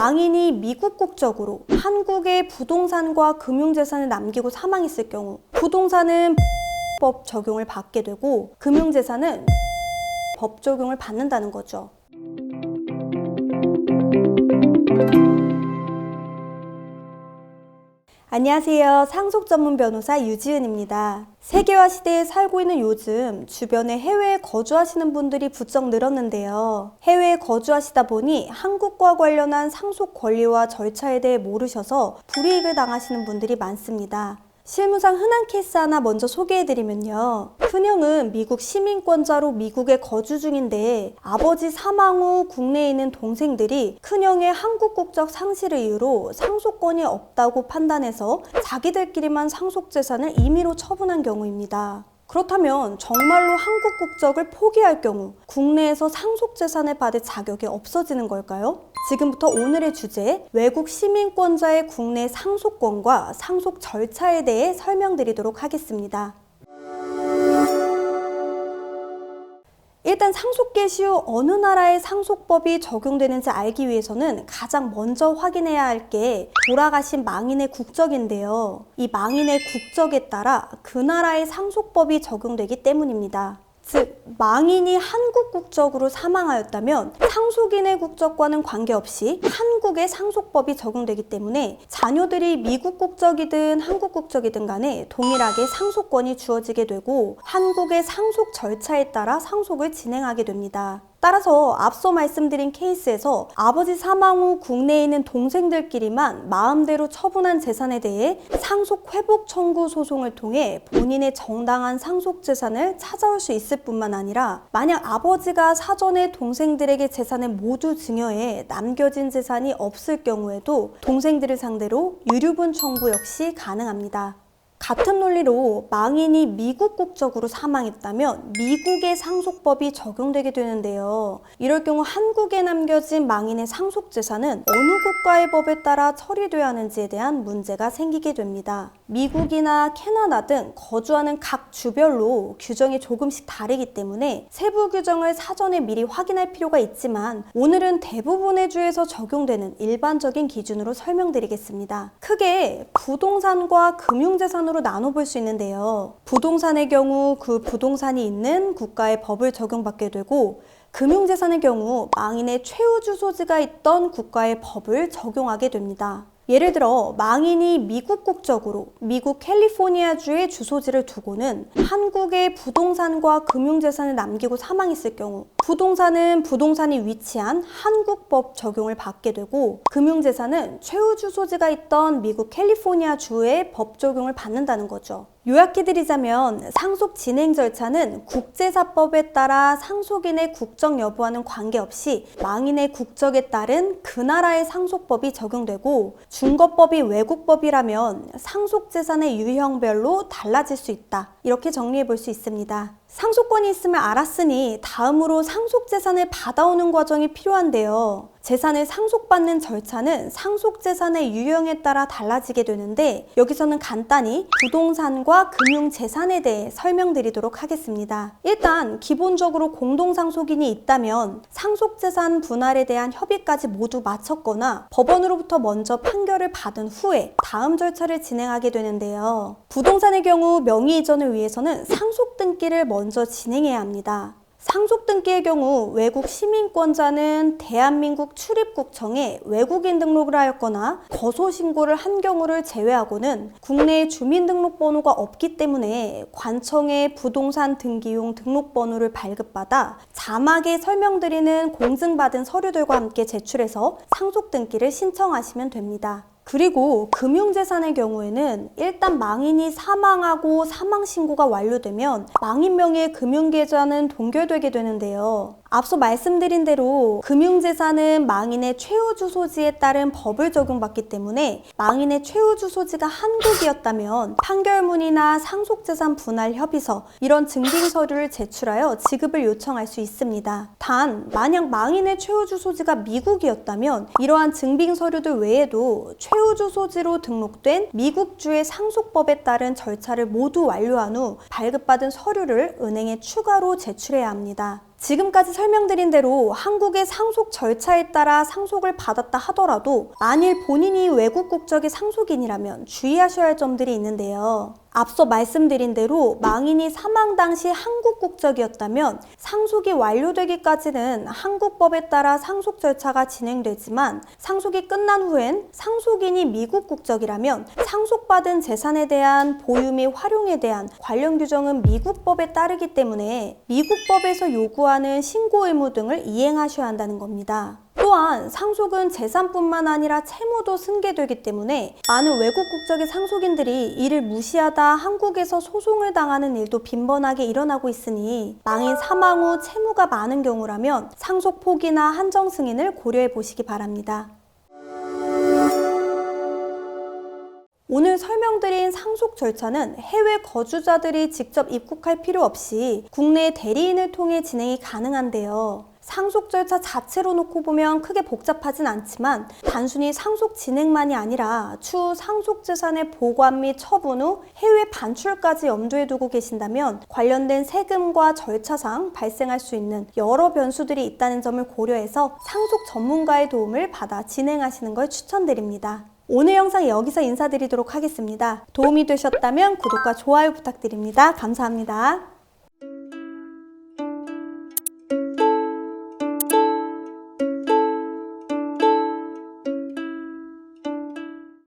망인이 미국 국적으로 한국의 부동산과 금융재산을 남기고 사망했을 경우 부동산은 법 적용을 받게 되고 금융재산은 법 적용을 받는다는 거죠. 안녕하세요. 상속 전문 변호사 유지은입니다. 세계화 시대에 살고 있는 요즘 주변에 해외에 거주하시는 분들이 부쩍 늘었는데요. 해외에 거주하시다 보니 한국과 관련한 상속 권리와 절차에 대해 모르셔서 불이익을 당하시는 분들이 많습니다. 실무상 흔한 케이스 하나 먼저 소개해드리면요. 큰형은 미국 시민권자로 미국에 거주 중인데 아버지 사망 후 국내에 있는 동생들이 큰형의 한국 국적 상실을 이유로 상속권이 없다고 판단해서 자기들끼리만 상속재산을 임의로 처분한 경우입니다. 그렇다면 정말로 한국 국적을 포기할 경우 국내에서 상속재산을 받을 자격이 없어지는 걸까요? 지금부터 오늘의 주제, 외국 시민권자의 국내 상속권과 상속 절차에 대해 설명드리도록 하겠습니다. 일단 상속 개시 후 어느 나라의 상속법이 적용되는지 알기 위해서는 가장 먼저 확인해야 할 게 돌아가신 망인의 국적인데요. 이 망인의 국적에 따라 그 나라의 상속법이 적용되기 때문입니다. 즉, 망인이 한국 국적으로 사망하였다면 상속인의 국적과는 관계없이 한국의 상속법이 적용되기 때문에 자녀들이 미국 국적이든 한국 국적이든 간에 동일하게 상속권이 주어지게 되고 한국의 상속 절차에 따라 상속을 진행하게 됩니다. 따라서 앞서 말씀드린 케이스에서 아버지 사망 후 국내에 있는 동생들끼리만 마음대로 처분한 재산에 대해 상속 회복 청구 소송을 통해 본인의 정당한 상속 재산을 찾아올 수 있을 뿐만 아니라 만약 아버지가 사전에 동생들에게 재산을 모두 증여해 남겨진 재산이 없을 경우에도 동생들을 상대로 유류분 청구 역시 가능합니다. 같은 논리로 망인이 미국 국적으로 사망했다면 미국의 상속법이 적용되게 되는데요. 이럴 경우 한국에 남겨진 망인의 상속재산은 어느 국가의 법에 따라 처리되어야 하는지에 대한 문제가 생기게 됩니다. 미국이나 캐나다 등 거주하는 각 주별로 규정이 조금씩 다르기 때문에 세부 규정을 사전에 미리 확인할 필요가 있지만 오늘은 대부분의 주에서 적용되는 일반적인 기준으로 설명드리겠습니다. 크게 부동산과 금융재산으로 나눠볼 수 있는데요. 부동산의 경우 그 부동산이 있는 국가의 법을 적용받게 되고 금융재산의 경우 망인의 최후 주소지가 있던 국가의 법을 적용하게 됩니다. 예를 들어 망인이 미국 국적으로 미국 캘리포니아주의 주소지를 두고는 한국의 부동산과 금융재산을 남기고 사망했을 경우 부동산은 부동산이 위치한 한국법 적용을 받게 되고 금융재산은 최후 주소지가 있던 미국 캘리포니아주의 법 적용을 받는다는 거죠. 요약해드리자면 상속 진행 절차는 국제사법에 따라 상속인의 국적 여부와는 관계없이 망인의 국적에 따른 그 나라의 상속법이 적용되고 중거법이 외국법이라면 상속재산의 유형별로 달라질 수 있다. 이렇게 정리해 볼 수 있습니다. 상속권이 있음을 알았으니 다음으로 상속재산을 받아오는 과정이 필요한데요. 재산을 상속받는 절차는 상속재산의 유형에 따라 달라지게 되는데 여기서는 간단히 부동산과 금융재산에 대해 설명드리도록 하겠습니다. 일단 기본적으로 공동상속인이 있다면 상속재산 분할에 대한 협의까지 모두 마쳤거나 법원으로부터 먼저 판결을 받은 후에 다음 절차를 진행하게 되는데요. 부동산의 경우 명의 이전을 위해서는 상속등기를 먼저 진행해야 합니다. 상속등기의 경우 외국 시민권자는 대한민국 출입국청에 외국인 등록을 하였거나 거소신고를 한 경우를 제외하고는 국내에 주민등록번호가 없기 때문에 관청에 부동산 등기용 등록번호를 발급받아 자막에 설명드리는 공증받은 서류들과 함께 제출해서 상속등기를 신청하시면 됩니다. 그리고 금융재산의 경우에는 일단 망인이 사망하고 사망신고가 완료되면 망인 명의의 금융계좌는 동결되게 되는데요. 앞서 말씀드린 대로 금융재산은 망인의 최후 주소지에 따른 법을 적용받기 때문에 망인의 최후 주소지가 한국이었다면 판결문이나 상속재산 분할 협의서 이런 증빙 서류를 제출하여 지급을 요청할 수 있습니다. 단 만약 망인의 최후 주소지가 미국이었다면 이러한 증빙 서류들 외에도 최후 주소지로 등록된 미국주의 상속법에 따른 절차를 모두 완료한 후 발급받은 서류를 은행에 추가로 제출해야 합니다. 지금까지 설명드린 대로 한국의 상속 절차에 따라 상속을 받았다 하더라도 만일 본인이 외국 국적의 상속인이라면 주의하셔야 할 점들이 있는데요. 앞서 말씀드린 대로 망인이 사망 당시 한국 국적이었다면 상속이 완료되기까지는 한국법에 따라 상속 절차가 진행되지만 상속이 끝난 후엔 상속인이 미국 국적이라면 상속받은 재산에 대한 보유 및 활용에 대한 관련 규정은 미국법에 따르기 때문에 미국법에서 요구하는 신고 의무 등을 이행하셔야 한다는 겁니다. 또한 상속은 재산뿐만 아니라 채무도 승계되기 때문에 많은 외국 국적의 상속인들이 이를 무시하다 한국에서 소송을 당하는 일도 빈번하게 일어나고 있으니 망인 사망 후 채무가 많은 경우라면 상속 포기나 한정 승인을 고려해 보시기 바랍니다. 오늘 설명드린 상속 절차는 해외 거주자들이 직접 입국할 필요 없이 국내 대리인을 통해 진행이 가능한데요. 상속 절차 자체로 놓고 보면 크게 복잡하진 않지만 단순히 상속 진행만이 아니라 추후 상속 재산의 보관 및 처분 후 해외 반출까지 염두에 두고 계신다면 관련된 세금과 절차상 발생할 수 있는 여러 변수들이 있다는 점을 고려해서 상속 전문가의 도움을 받아 진행하시는 걸 추천드립니다. 오늘 영상 여기서 인사드리도록 하겠습니다. 도움이 되셨다면 구독과 좋아요 부탁드립니다. 감사합니다.